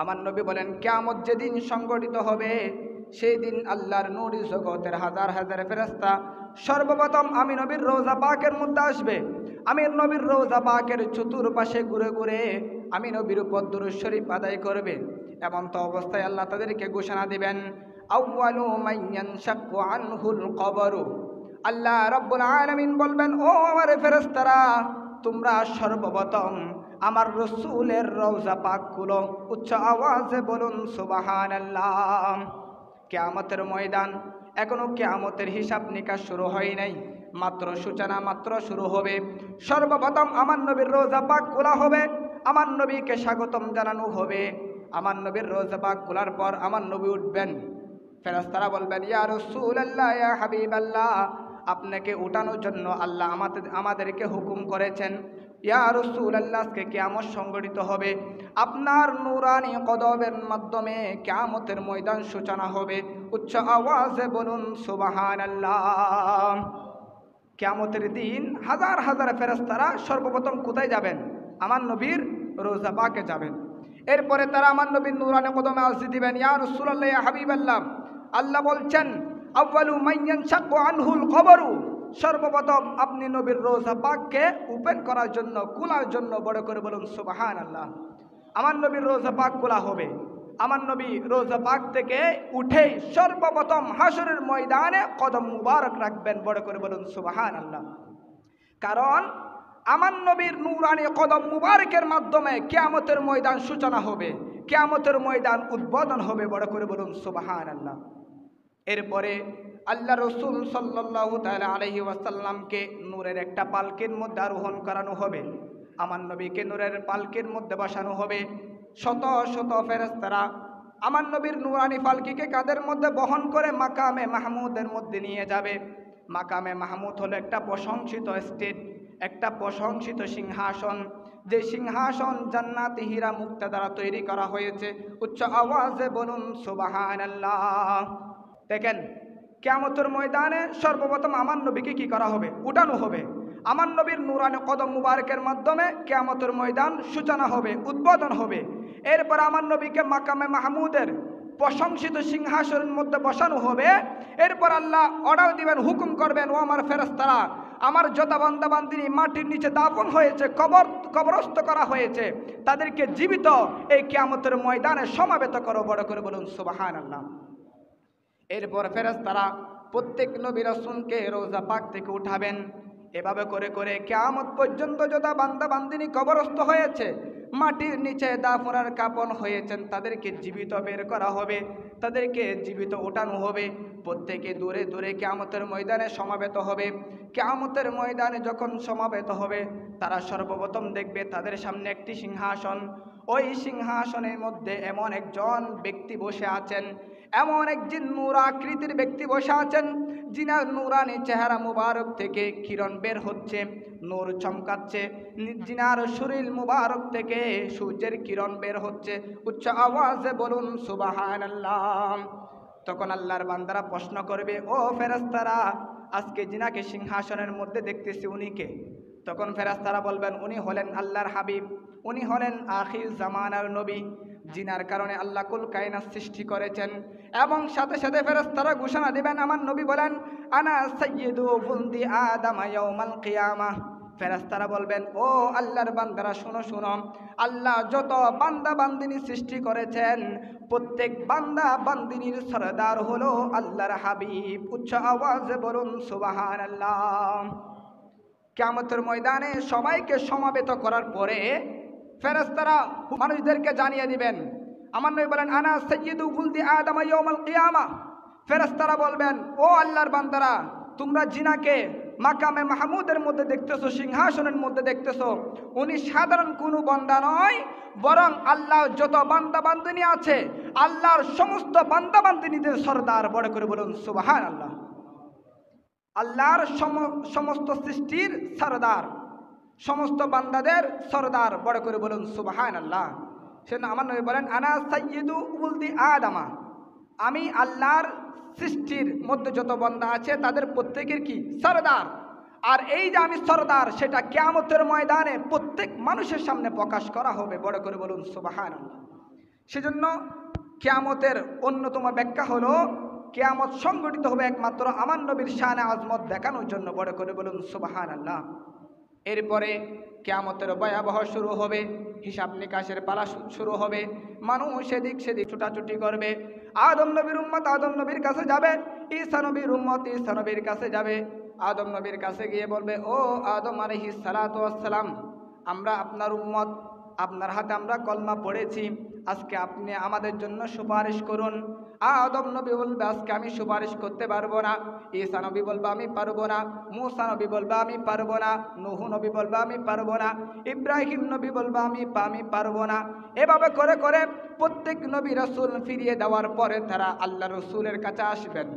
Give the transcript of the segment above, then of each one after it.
আমার নবী বলেন কিয়ামত যেদিন সংগঠিত হবে সেই দিন আল্লাহর নূর জগতের হাজার হাজার ফেরেশতা সর্বপ্রথম আমি নবীর রওজা পাকের মধ্যে আসবে। আমি নবীর রওজা পাকের চতুর্পাশে ঘুরে ঘুরে আমি নবীর উপর দুরূদ শরীফ আদায় করবে। এমন তো অবস্থায় আল্লাহ তাদেরকে ঘোষণা দিবেন আউয়ালু মান ইয়ানশাক্কু আনহুল কবরু। আল্লাহ রাব্বুল আলামিন বলবেন, ও আমার ফেরেশতারা, তোমরা সর্বপ্রথম আমার রসুলের রওজা পাক খুলো। উচ্চ আওয়াজে বলুন সুবহানাল্লাহ। কিয়ামতের ময়দান, এখনো কিয়ামতের হিসাব নিকাশ শুরু হয় নাই, মাত্র সূচনা মাত্র শুরু হবে। সর্বপ্রথম আমার নবীর রওজা পাক খোলা হবে, আমার নবীকে স্বাগতম জানানো হবে। আমার নবীর রওজা পাক খোলার পর আমার নবী উঠবেন। ফেরেশতারা বলবেন, ইয়া রাসূলুল্লাহ, ইয়া হাবিবাল্লাহ, আপনাকে উঠানোর জন্য আল্লাহ আমাদেরকে হুকুম করেছেন। ইয়া রাসূলুল্লাহ, আজকে কিয়ামত সংগঠিত হবে, আপনার নূরানি কদমের মাধ্যমে কিয়ামতের ময়দান সূচনা হবে। উচ্চ আওয়াজে বলুন সুবহানাল্লাহ। কিয়ামতের দিন হাজার হাজার ফেরেশতারা সর্বপ্রথম কোথায় যাবেন? আমার নবীর রওজা পাকে যাবেন। এরপরে তারা আমার নবীর নূরানি কদমে আরজি দিবেন, ইয়া রাসূলুল্লাহ, ইয়া হাবিবাল্লাহ, আল্লাহ বলছেন আউয়ালু মান ইয়ানশাক্কু আনহুল কবরু, সর্বপ্রথম আপনি নবীর রওজা পাককে ওপেন করার জন্য, খোলার জন্য বড় করে বলুন সুবহানাল্লাহ। আমার নবীর রওজা পাক খোলা হবে। আমার নবী রওজা পাক থেকে উঠে সর্বপ্রথম হাসরের ময়দানে কদম মুবারক রাখবেন, বড় করে বলুন সুবহানাল্লাহ। কারণ আমার নবীর নূরানি কদম মুবারকের মাধ্যমে কিয়ামতের ময়দান সূচনা হবে, কিয়ামতের ময়দান উদ্বোধন হবে, বড় করে বলুন সুবহানাল্লাহ। এরপরে আল্লাহ রসুল সাল্লাল্লাহু তাআলা আলাইহি ওয়াসাল্লামকে নূরের একটা পালকির মধ্যে আরোহণ করানো হবে। আমার নবীকে নূরের পালকির মধ্যে বসানো হবে। শত শত ফেরেশতারা আমার নবীর নূরানি পালকিকে কাঁধের মধ্যে বহন করে মাকামে মাহমুদের মধ্যে নিয়ে যাবে। মাকামে মাহমুদ হলো একটা প্রশংসিত স্টেট, একটা প্রশংসিত সিংহাসন, যে সিংহাসন জান্নাতি হীরা মুক্তা দ্বারা তৈরি করা হয়েছে। উচ্চ আওয়াজে বলুন সুবহানাল্লাহ। দেখেন, কিয়ামতের ময়দানে সর্বপ্রথম আমার নবীকে কি করা হবে? উঠানো হবে। আমার নবীর নূরানি কদম মুবারকের মাধ্যমে কিয়ামতের ময়দান সূচনা হবে, উদ্বোধন হবে। এরপর আমার নবীকে মাকামে মাহমুদের প্রশংসিত সিংহাসনের মধ্যে বসানো হবে। এরপর আল্লাহ অর্ডার দিবেন, হুকুম করবেন, ও আমার ফেরেশতারা, আমার যত বান্দা বান্দিনী মাটির নিচে দাফন হয়েছে, কবরস্থ করা হয়েছে, তাদেরকে জীবিত এই কিয়ামতের ময়দানে সমাবেত করো, বড় করে বলুন সুবহানাল্লাহ। এরপর ফেরেশতারা প্রত্যেক নবী রাসূলকে রওজা পাক থেকে উঠাবেন। এভাবে করে করে কিয়ামত পর্যন্ত যত বান্দা বান্দিনী কবরস্থ হয়েছে, মাটির নিচে দাফনের কাপন হয়েছেন, তাদেরকে জীবিত বের করা হবে, তাদেরকে জীবিত ওঠানো হবে। প্রত্যেকে দূরে দূরে কিয়ামতের ময়দানে সমাবেত হবে। কিয়ামতের ময়দানে যখন সমাবেত হবে, তারা সর্বপ্রথম দেখবে তাদের সামনে একটি সিংহাসন। ওই সিংহাসনের মধ্যে এমন একজন ব্যক্তি বসে আছেন, এমন একজন নূরাকৃতির ব্যক্তি বসে আছেন, যিনার নূরানি চেহারা মুবারক থেকে কিরণ বের হচ্ছে, নূর চমকাচ্ছে, যিনার শরীর মুবারক থেকে সূর্যের কিরণ বের হচ্ছে। উচ্চ আওয়াজে বলুন সুবহানাল্লাহ। তখন আল্লাহর বান্দারা প্রশ্ন করবে, ও ফেরেশতারা, আজকে যিনাকে সিংহাসনের মধ্যে দেখতেছি উনি কে? তখন ফেরেশতারা বলবেন, উনি হলেন আল্লাহর হাবিব, উনি হলেন আখির জামানার নবী, যিনার কারণে আল্লাহ কুল কায়নাত সৃষ্টি করেছেন। এবং সাথে সাথে ফেরেশতারা ঘোষণা দিবেন, আমার নবী বলেন, আনা সাইয়্যিদু ওয়ালদি আদম ইয়াউমাল কিয়ামাহ। ফেরেশতারা বলবেন, ও আল্লাহর বান্দারা, শোনো শোনো, আল্লাহ যত বান্দা বান্দিনী সৃষ্টি করেছেন, প্রত্যেক বান্দা বান্দিনীর সরদার হলো আল্লাহর হাবিব। উচ্চ আওয়াজে বলুন সুবহানাল্লাহ। কিয়ামতের ময়দানে সবাইকে সমাবেত করার পরে ফেরেশতারা মানুষদেরকে জানিয়ে দিবেন, আমার নবী বলেন, আনা সাইয়্যিদু ওয়ালদি আদম ইয়াউমাল কিয়ামাহ। ফেরেশতারা বলবেন, ও আল্লাহর বান্দারা, তোমরা জিনাকে মাকামে মাহমুদের মধ্যে দেখতেছো, সিংহাসনের মধ্যে দেখতেছো, উনি সাধারণ কোনো বান্দা নয়, বরং আল্লাহর যত বান্দা বান্দিনী আছে, আল্লাহর সমস্ত বান্দা বান্দিনীদের সরদার। বড় করে বলুন সুবহানাল্লাহ। আল্লাহর সমস্ত সৃষ্টির সরদার, সমস্ত বান্দাদের সরদার। বড় করে বলুন সুবহানাল্লাহ। সেজন্য আমার নবী বলেন, আনা সাইয়্যিদু ওয়ালদি আদমা, আমি আল্লাহর সৃষ্টির মধ্যে যত বান্দা আছে তাদের প্রত্যেকের কি সরদার। আর এই যে আমি সরদার, সেটা কিয়ামতের ময়দানে প্রত্যেক মানুষের সামনে প্রকাশ করা হবে। বড় করে বলুন সুবহানাল্লাহ। সেজন্য কিয়ামতের অন্যতম ব্যাখ্যা হলো কিয়ামত সংগঠিত হবে একমাত্র আমার নবীর শানে আজমত দেখানোর জন্য। বড় করে বলুন সুবহানাল্লাহ। এরপরে কিয়ামতের ভয়াবহ শুরু হবে, হিসাব নিকাশের পালা শুরু হবে, মানুষ এদিক সেদিক ছুটাছুটি করবে। আদম নবীর উম্মত আদম নবীর কাছে যাবে, ঈসা নবীর উম্মত ঈসা নবীর কাছে যাবে। আদম নবীর কাছে গিয়ে বলবে, ও আদম আলাইহিস সালাতু ওয়াস সালাম, আমরা আপনার উম্মত, আপনার হাতে আমরা কলমা পড়েছি, আজকে আপনি আমাদের জন্য সুপারিশ করুন। আদম নবী বলবে, আজকে আমি সুপারিশ করতে পারবো না। ঈসা নবী বলবে, আমি পারবো না। মূসা নবী বলবে, আমি পারবো না। নূহ নবী বলবে, আমি পারবো না। ইব্রাহিম নবী বলবে, আমি পারবো না। এভাবে করে করে প্রত্যেক নবী রাসূল ফিরিয়ে দেওয়ার পরে তারা আল্লাহ রসুলের কাছে আসবেন।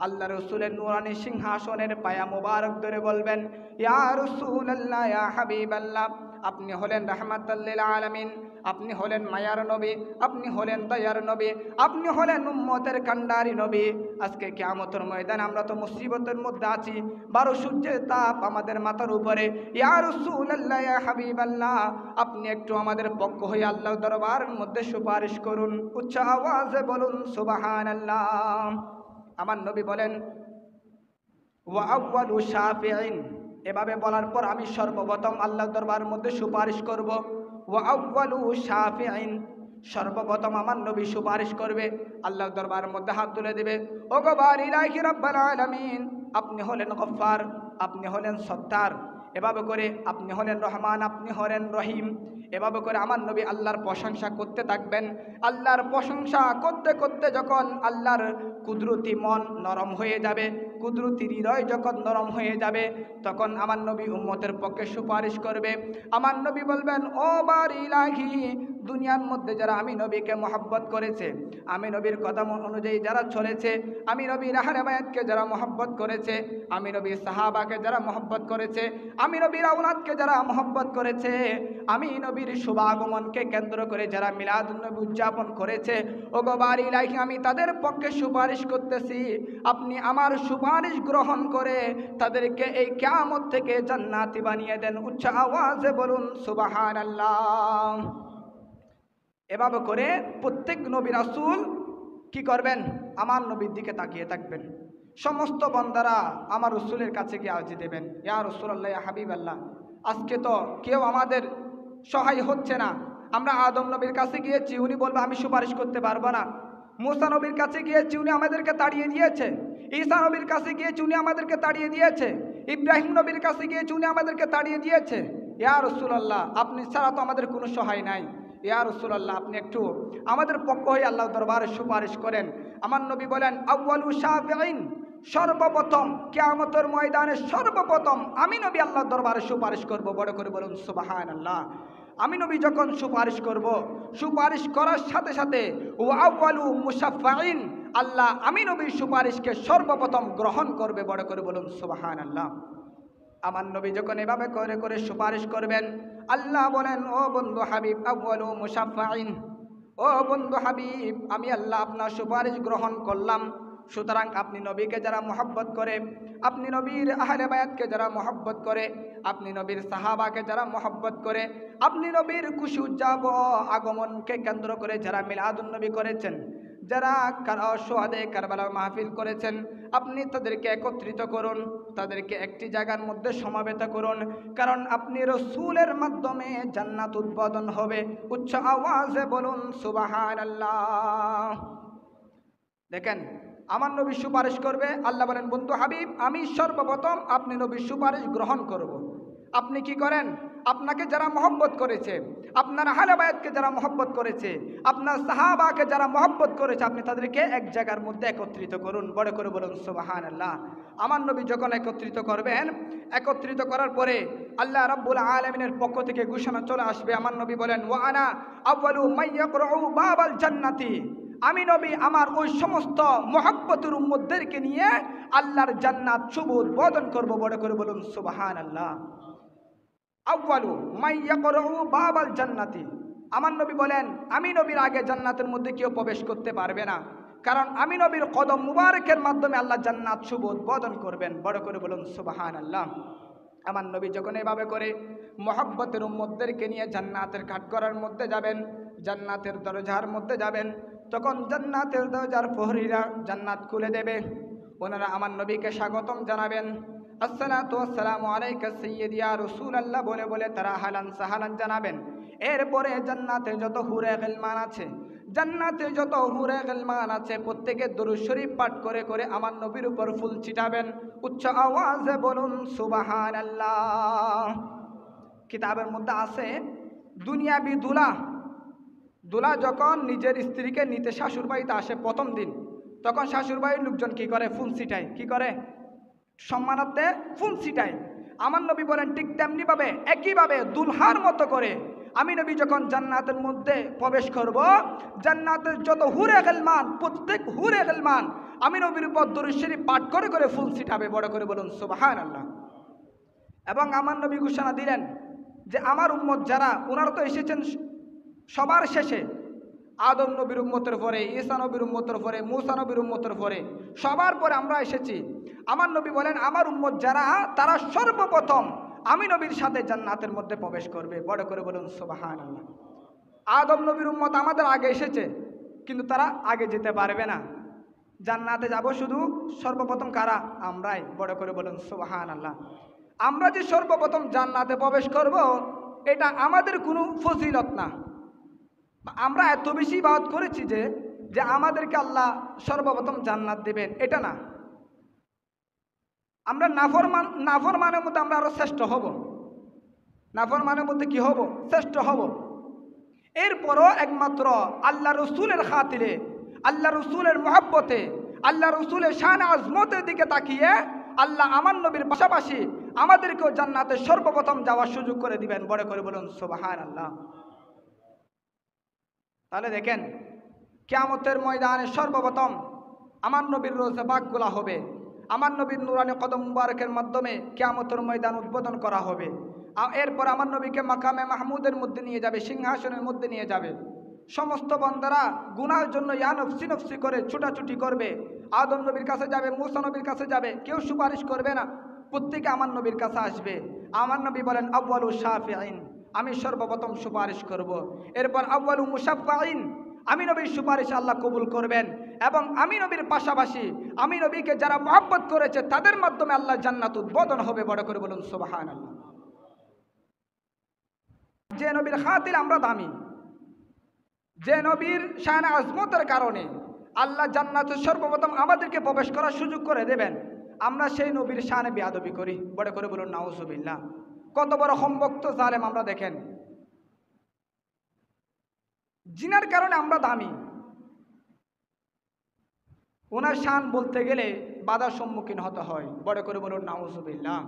আল্লাহ রসুলের নুরানি সিংহাসনের পায়া মোবারক ধরে বলবেন, ইয়া রাসূলুল্লাহ, ইয়া হাবিবাল্লাহ, আপনি হলেন রাহমাতাল লিল আলামিন, আপনি হলেন মায়ার নবী, আপনি হলেন দয়ার নবী, আপনি হলেন উম্মতের কান্ডারি নবী। আজকে কিয়ামতের ময়দানে আমরা তো মুসিবতের মধ্যে আছি, 12 সূর্যের তাপ আমাদের মাথার উপরে। ইয়া রাসূলুল্লাহ, ইয়া হাবিবাল্লাহ, আপনি একটু আমাদের পক্ষ হয়ে আল্লাহর দরবারের মধ্যে সুপারিশ করুন। উচ্চ আওয়াজে বলুন সুবহানাল্লাহ। আমার নবী বলেন, ওয়া আউয়ালু শাফিঈন, এভাবে বলার পর আমি সর্বপ্রথম আল্লাহর দরবারের মধ্যে সুপারিশ করব। ওয়া আউয়ালু শাফিঈন, সর্বপ্রথম আমার নবী সুপারিশ করবে, আল্লাহর দরবারের মধ্যে হাত তুলে দেবে। ও গো বারিলাহি রাব্বাল আলামিন, আপনি হলেন গফফার, আপনি হলেন সত্তার, এভাবে করে আপনি হলেন রহমান, আপনি হলেন রহিম। এভাবে করে আমার নবী আল্লাহর প্রশংসা করতে থাকবেন। আল্লাহর প্রশংসা করতে করতে যখন আল্লাহর কুদরতি মন নরম হয়ে যাবে, কুদরতি হৃদয় যখন নরম হয়ে যাবে, তখন আমার নবী উম্মতের পক্ষে সুপারিশ করবে। আমার নবী বলবেন, ও বারিলাহি, দুনিয়ার মধ্যে যারা আমি নবীকে মহব্বত করেছে, আমি নবীর কথা অনুযায়ী যারা চলেছে, আমি নবীর আহলে বায়াতকে যারা মহব্বত করেছে, আমি নবীর সাহাবাকে যারা মহব্বত করেছে, আমি নবীর আওলাদকে যারা মহব্বত করেছে, আমি নবীর শুভাগমনকে কেন্দ্র করে যারা মিলাদুন নবী উদযাপন করেছে, ও গো বারিলাহি, আমি তাদের পক্ষে সুপারিশ করতেছি, আপনি আমার সুপারিশ গ্রহণ করে তাদেরকে এই কিয়ামত থেকে জান্নাতি বানিয়ে দেন। উচ্চ আওয়াজে বলুন সুবহানাল্লাহ। এভাবে করে প্রত্যেক নবী রাসূল কি করবেন? আমার নবীর দিকে তাকিয়ে থাকবেন। সমস্ত বান্দারা আমার রসুলের কাছে গিয়ে আরজি দেবেন, ইয়া রাসূলুল্লাহ, ইয়া হাবিবাল্লাহ, আজকে তো কেউ আমাদের সহায় হচ্ছে না। আমরা আদম নবীর কাছে গিয়েছি, উনি বলবে আমি সুপারিশ করতে পারবো না। মূসা নবীর কাছে গিয়েছি, উনি আমাদেরকে তাড়িয়ে দিয়েছে। ঈসা নবীর কাছে গিয়েছি, উনি আমাদেরকে তাড়িয়ে দিয়েছে। ইব্রাহিম নবীর কাছে গিয়েছি, উনি আমাদেরকে তাড়িয়ে দিয়েছে। ইয়া রাসূলুল্লাহ, আপনি ছাড়া তো আমাদের কোনো সহায় নাই। ইয়া রাসূলুল্লাহ, আপনি একটু আমাদের পক্ষ হয়ে আল্লাহর দরবারে সুপারিশ করেন। আমার নবী বলেন, আউয়ালু শাফিঈন, সর্বপ্রথম কিয়ামতের ময়দানে সর্বপ্রথম আমি নবী আল্লাহর দরবারে সুপারিশ করব। বড় করে বলুন সুবহানাল্লাহ। আমি নবী যখন সুপারিশ করব, সুপারিশ করার সাথে সাথে ওয়া আউয়ালু মুশাফফাঈন, আল্লাহ আমি নবীর সুপারিশকে সর্বপ্রথম গ্রহণ করবে। বড় করে বলুন সুবহানাল্লাহ। আমার নবী যখন এভাবে করে করে সুপারিশ করবেন, আল্লাহ বলেন, ও বন্ধু হাবিব, আউয়ালু মুশাফফাঈন, ও বন্ধু হাবিব, আমি আল্লাহ আপনার সুপারিশ গ্রহণ করলাম। সুতরাং আপনি নবীকে যারা মহব্বত করে, আপনি নবীর আহলে বায়াতকে যারা মহব্বত করে, আপনি নবীর সাহাবাকে যারা মহব্বত করে, আপনি নবীর খুশি উদযাপন আগমনকে কেন্দ্র করে যারা মিলাদুন নবী করেছেন, যারা সোহাদে কারবালার মাহফিল করেছেন, আপনি তাদেরকে একত্রিত করুন, তাদেরকে একটি জায়গার মধ্যে সমাবেত করুন, কারণ আপনি রসুলের মাধ্যমে জান্নাত উদ্বোধন হবে। উচ্চ আওয়াজে বলুন সুবহানাল্লাহ। দেখেন, আমার নবী সুপারিশ করবে, আল্লাহ বলেন, বন্ধু হাবিব, আমি সর্বপ্রথম আপনি নবীর সুপারিশ গ্রহণ করব। আপনি কি করেন? আপনাকে যারা মহব্বত করেছে, আপনার আহলে বায়াতকে যারা মহব্বত করেছে, আপনার সাহাবাকে যারা মহব্বত করেছে, আপনি তাদেরকে এক জায়গার মধ্যে একত্রিত করুন। বড় করে বলুন সুবহানাল্লাহ। আমার নবী যখন একত্রিত করবেন, একত্রিত করার পরে আল্লাহ রাব্বুল আলামিনের পক্ষ থেকে ঘোষণা চলে আসবে। আমার নবী বলেন, ওয়া আনা আউয়ালু মাইয়াকরাউ বাবাল জান্নাতি, আমি নবী আমার ওই সমস্ত মহব্বতের উম্মতদেরকে নিয়ে আল্লাহর জান্নাত শুভ উদ্বোধন করব। বড় করে বলুন সুবহানাল্লাহ। আউয়ালু মাইয়াকরাউ বাবাল জান্নাতি, আমার নবী বলেন, আমি নবীর আগে জান্নাতের মধ্যে কেউ প্রবেশ করতে পারবে না, কারণ আমি নবীর কদম মুবারকের মাধ্যমে আল্লাহ জান্নাত শুভ উদ্বোধন করবেন। বড় করে বলুন সুবহানাল্লাহ। আমার নবী যখন এভাবে করে মহব্বতের উম্মতদেরকে নিয়ে জান্নাতের কাঠগড়ার মধ্যে যাবেন, জান্নাতের দরজার মধ্যে যাবেন, তখন জান্নাতের দরজার প্রহরীরা জান্নাত খুলে দেবে। ওনারা আমার নবীকে স্বাগতম জানাবেন, আসসালাতু ওয়াসসালামু আলাইকা সাইয়্যিদি ইয়া রাসূলুল্লাহ বলে বলে তারা হালান সাহালান জানাবেন। এরপরে জান্নাতে যত হুরে গিলমান আছে, জান্নাতে যত হুরে গিলমান আছে, প্রত্যেকে দরুদ শরীফ পাঠ করে করে আমার নবীর উপর ফুল ছিটাবেন। উচ্চ আওয়াজে বলুন সুবহানাল্লাহ। কিতাবের মধ্যে আছে দুনিয়াবি দুলা যখন নিজের স্ত্রীকে নিতে শ্বশুর বাড়িতে আসে প্রথম দিন, তখন শ্বশুর বাড়ির লোকজন কি করে? ফুল ছিটায়। কি করে? সম্মানার্থে ফুল ছিটায়। আমার নবী বলেন ঠিক তেমনিভাবে একইভাবে দুলহার মতো করে আমি নবী যখন জান্নাতের মধ্যে প্রবেশ করব, জান্নাতের যত হুরে গিলমান, প্রত্যেক হুরে গিলমান আমি নবীর উপর দরুদ শরীফ পাঠ করে করে ফুল ছিটাবে। বড় করে বলুন সুবহানাল্লাহ। এবং আমার নবী ঘোষণা দিলেন যে আমার উম্মত যারা, ওনারা তো এসেছেন সবার শেষে, আদম নবীর উম্মতের পরে, ঈসা নবীর উম্মতের পরে, মূসা নবীর উম্মতের পরে, সবার পরে আমরা এসেছি। আমার নবী বলেন আমার উম্মত যারা, তারা সর্বপ্রথম আমি নবীর সাথে জান্নাতের মধ্যে প্রবেশ করবে। বড় করে বলুন সুবহানাল্লাহ। আদম নবীর উম্মত আমাদের আগে এসেছে, কিন্তু তারা আগে যেতে পারবে না। জান্নাতে যাব শুধু সর্বপ্রথম কারা? আমরাই। বড় করে বলুন সুবহানাল্লাহ। আমরা যে সর্বপ্রথম জান্নাতে প্রবেশ করব, এটা আমাদের কোনো ফজিলত না। আমরা এত বেশি ইবাদত করেছি যে আমাদেরকে আল্লাহ সর্বপ্রথম জান্নাত দেবেন, এটা না। আমরা নাফরমানের মধ্যে আমরা আরো শ্রেষ্ঠ হব। নাফরমানের মধ্যে কি হব? শ্রেষ্ঠ হব। এরপরও একমাত্র আল্লাহ রসুলের খাতিরে, আল্লাহ রসুলের মহব্বতে, আল্লাহ রসুলের শান আজমতের দিকে তাকিয়ে আল্লাহ আমার নবীর পাশাপাশি আমাদেরকেও জান্নাতে সর্বপ্রথম যাওয়ার সুযোগ করে দিবেন। বড় করে বলুন সুবহানাল্লাহ। তাহলে দেখেন, কিয়ামতের ময়দানে সর্বপ্রথম আমার নবীর রোজা পাকগুলা হবে, আমার নবীর নুরানি কদম মুবারকের মাধ্যমে কিয়ামতের ময়দান উদ্বোধন করা হবে। এরপর আমার নবীকে মাকামে মাহমুদের মধ্যে নিয়ে যাবে, সিংহাসনের মধ্যে নিয়ে যাবে। সমস্ত বান্দারা গুনাহের জন্য ইয়া নফসি নফসি করে ছুটাছুটি করবে। আদম নবীর কাছে যাবে, মূসা নবীর কাছে যাবে, কেউ সুপারিশ করবে না, প্রত্যেকে আমার নবীর কাছে আসবে। আমার নবী বলেন আউয়ালু শাফিঈন, আমি সর্বপ্রথম সুপারিশ করব। এরপর আউয়ালু মুশাফফাঈন, আমি নবীর সুপারিশ আল্লাহ কবুল করবেন। এবং আমি নবীর পাশাপাশি আমি নবীকে যারা মহব্বত করেছে তাদের মাধ্যমে আল্লাহ জান্নাত উদ্বোধন হবে। বড় করে বলুন সুবহানাল্লাহ। যে নবীর খাতির আমরা দামি, যে নবীর শান আজমতের কারণে আল্লাহ জান্নাতে সর্বপ্রথম আমাদেরকে প্রবেশ করার সুযোগ করে দেবেন, আমরা সেই নবীর শানে বেয়াদবি করি। বড় করে বলুন নাউজুবিল্লাহ। কত বড় সম্ভক্ত জালেম আমরা দেখেন। জিনার কারণে আমরা দামি, ওনার শান বলতে গেলে বাধার সম্মুখীন হতে হয়। বড় করে বলুন নাউজুবিল্লাহ।